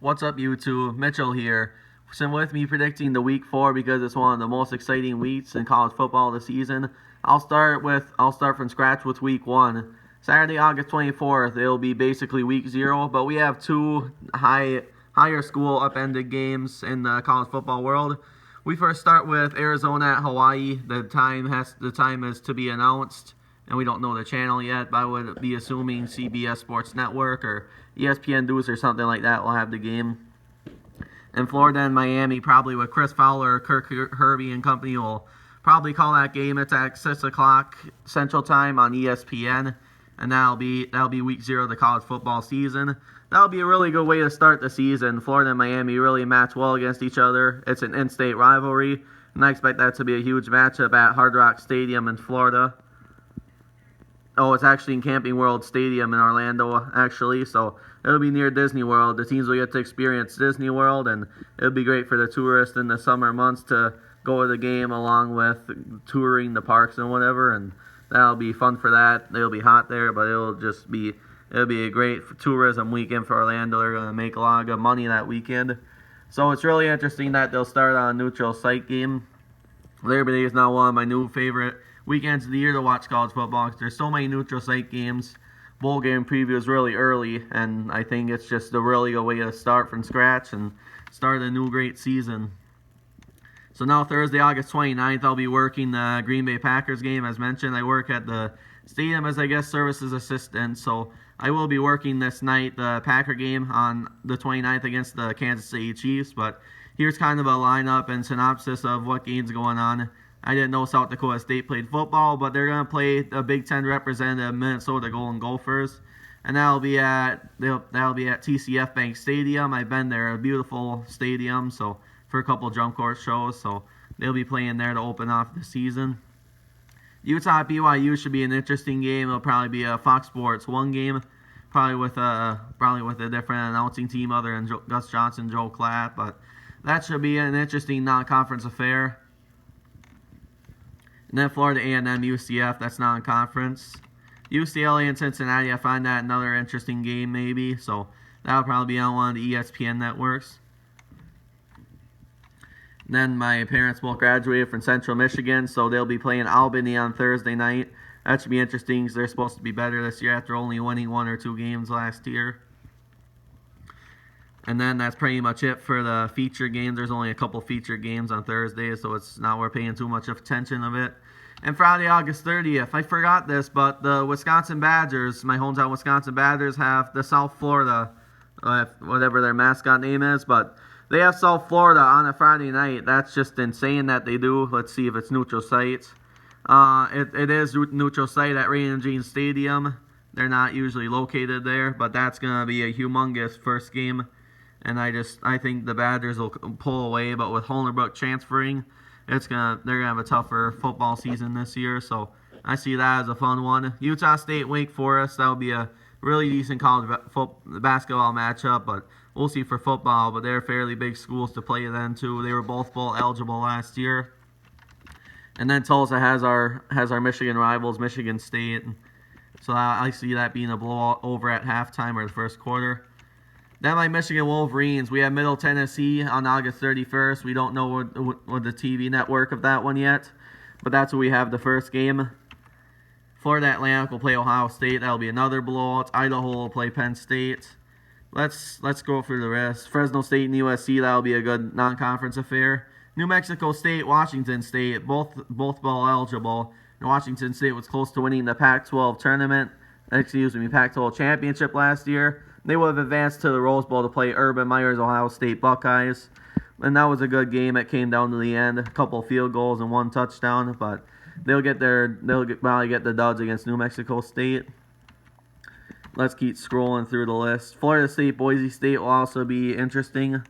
What's up, YouTube? Mitchell here. So with me predicting the week 4 because it's one of the most exciting weeks in college football this season. I'll start from scratch with week 1. Saturday, August 24th, it'll be basically week 0, but we have two higher school upended games in the college football world. We first start with Arizona at Hawaii. The time is to be announced, and we don't know the channel yet, but I would be assuming CBS Sports Network or ESPN News or something like that will have the game. And Florida and Miami, probably with Chris Fowler, Kirk Herbie and company, will probably call that game. It's at 6 o'clock Central Time on ESPN, and that'll be week 0 of the college football season. That'll be a really good way to start the season. Florida and Miami really match well against each other. It's an in-state rivalry, and I expect that to be a huge matchup at Hard Rock Stadium in Florida. Oh, it's actually in Camping World Stadium in Orlando, actually, so it'll be near Disney World. The teams will get to experience Disney World, and it'll be great for the tourists in the summer months to go to the game along with touring the parks and whatever, and that'll be fun for that. It'll be hot there, but it'll be a great tourism weekend for Orlando. They're going to make a lot of good money that weekend. So it's really interesting that they'll start on a neutral site game. Labor Day is now one of my new favorite weekends of the year to watch college football because there's so many neutral site games. Bowl game previews really early, and I think it's just a really good way to start from scratch and start a new great season. So now Thursday, August 29th, I'll be working the Green Bay Packers game. As mentioned, I work at the stadium as, guest services assistant, so I will be working this night the Packer game on the 29th against the Kansas City Chiefs, but here's kind of a lineup and synopsis of what game's going on. I didn't know South Dakota State played football, but they're going to play a Big Ten representative Minnesota Golden Gophers, and that'll be at TCF Bank Stadium. I've been there, a beautiful stadium, so for a couple jump course shows, so they'll be playing there to open off the season. Utah at BYU should be an interesting game. It'll probably be a Fox Sports 1 game, probably with a different announcing team other than Gus Johnson, Joe Klatt, but that should be an interesting non-conference affair. And then Florida A&M, UCF, that's non-conference. UCLA and Cincinnati, I find that another interesting game maybe. So that'll probably be on one of the ESPN networks. And then my parents both graduated from Central Michigan, so they'll be playing Albany on Thursday night. That should be interesting because they're supposed to be better this year after only winning 1 or 2 games last year. And then that's pretty much it for the feature games. There's only a couple feature games on Thursday, so it's not worth paying too much attention of it. And Friday, August 30th, I forgot this, but the Wisconsin Badgers, my hometown Wisconsin Badgers, have the South Florida, whatever their mascot name is, but they have South Florida on a Friday night. That's just insane that they do. Let's see if it's neutral site. It is neutral site at Raymond James Stadium. They're not usually located there, but that's going to be a humongous first game. And I think the Badgers will pull away, but with Hollenbrook transferring, they're gonna have a tougher football season this year. So I see that as a fun one. Utah State, Wake Forest, that would be a really decent college basketball matchup, but we'll see for football. But they're fairly big schools to play then too. They were both bowl eligible last year. And then Tulsa has our Michigan rivals, Michigan State. So I see that being a blowout over at halftime or the first quarter. Then my Michigan Wolverines, we have Middle Tennessee on August 31st. We don't know what the TV network of that one yet, but that's where we have the first game. Florida Atlantic will play Ohio State. That'll be another blowout. Idaho will play Penn State. Let's go through the rest. Fresno State and USC, that'll be a good non-conference affair. New Mexico State, Washington State, both bowl eligible. And Washington State was close to winning the Pac-12 Pac-12 championship last year. They would have advanced to the Rose Bowl to play Urban Meyer's Ohio State Buckeyes. And that was a good game. It came down to the end. A couple of field goals and 1 touchdown. But they'll probably get the duds against New Mexico State. Let's keep scrolling through the list. Florida State, Boise State will also be interesting.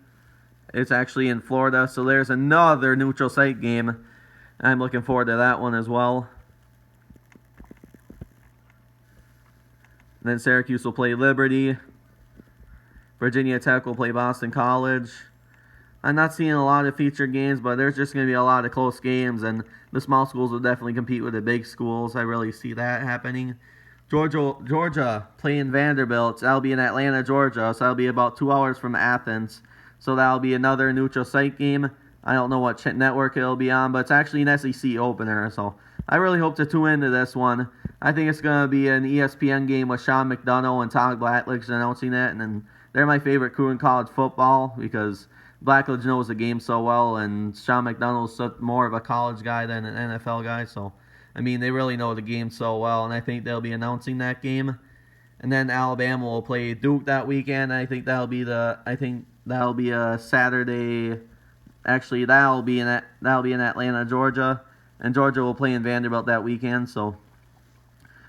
It's actually in Florida. So there's another neutral site game. I'm looking forward to that one as well. And then Syracuse will play Liberty. Virginia Tech will play Boston College. I'm not seeing a lot of featured games, but there's just going to be a lot of close games, and the small schools will definitely compete with the big schools. I really see that happening. Georgia playing Vanderbilt. That'll be in Atlanta, Georgia. So that'll be about 2 hours from Athens. So that'll be another neutral site game. I don't know what network it'll be on, but it's actually an SEC opener. So I really hope to tune into this one. I think it's going to be an ESPN game with Sean McDonough and Todd Blackledge announcing it. And then they're my favorite crew in college football because Blackledge knows the game so well, and Sean McDonough's more of a college guy than an NFL guy. So, I mean, they really know the game so well, and I think they'll be announcing that game. And then Alabama will play Duke that weekend. I think that'll be a Saturday. Actually, that'll be in Atlanta, Georgia, and Georgia will play in Vanderbilt that weekend. So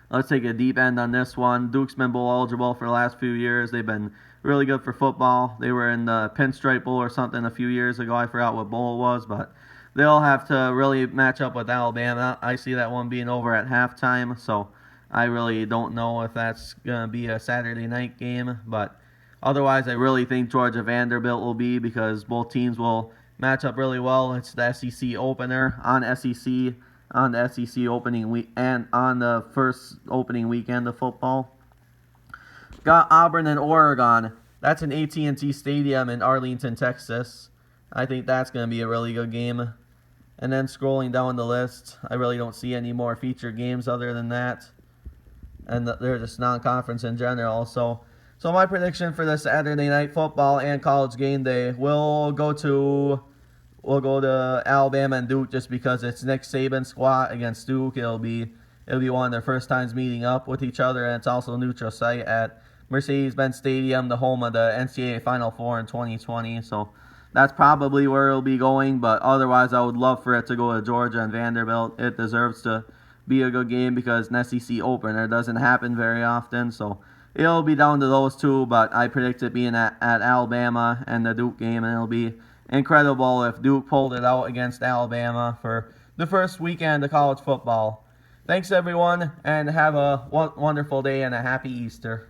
let's take a deep end on this one. Duke's been bowl eligible for the last few years. They've been really good for football. They were in the Pinstripe Bowl or something a few years ago. I forgot what bowl it was, but they'll have to really match up with Alabama. I see that one being over at halftime, so I really don't know if that's going to be a Saturday night game. But otherwise, I really think Georgia Vanderbilt will be, because both teams will match up really well. It's the SEC opener on the SEC opening week and on the first opening weekend of football. Got Auburn and Oregon. That's an AT&T Stadium in Arlington, Texas. I think that's going to be a really good game. And then scrolling down the list, I really don't see any more featured games other than that. And they're just non-conference in general. So my prediction for the Saturday night football and College Game Day, we'll go to Alabama and Duke, just because it's Nick Saban's squad against Duke. It'll be one of their first times meeting up with each other, and it's also a neutral site at Mercedes-Benz Stadium, the home of the NCAA Final Four in 2020. So that's probably where it'll be going, but otherwise I would love for it to go to Georgia and Vanderbilt. It deserves to be a good game because an SEC opener doesn't happen very often. So it'll be down to those two, but I predict it being at Alabama and the Duke game, and it'll be incredible if Duke pulled it out against Alabama for the first weekend of college football. Thanks, everyone, and have a wonderful day and a happy Easter.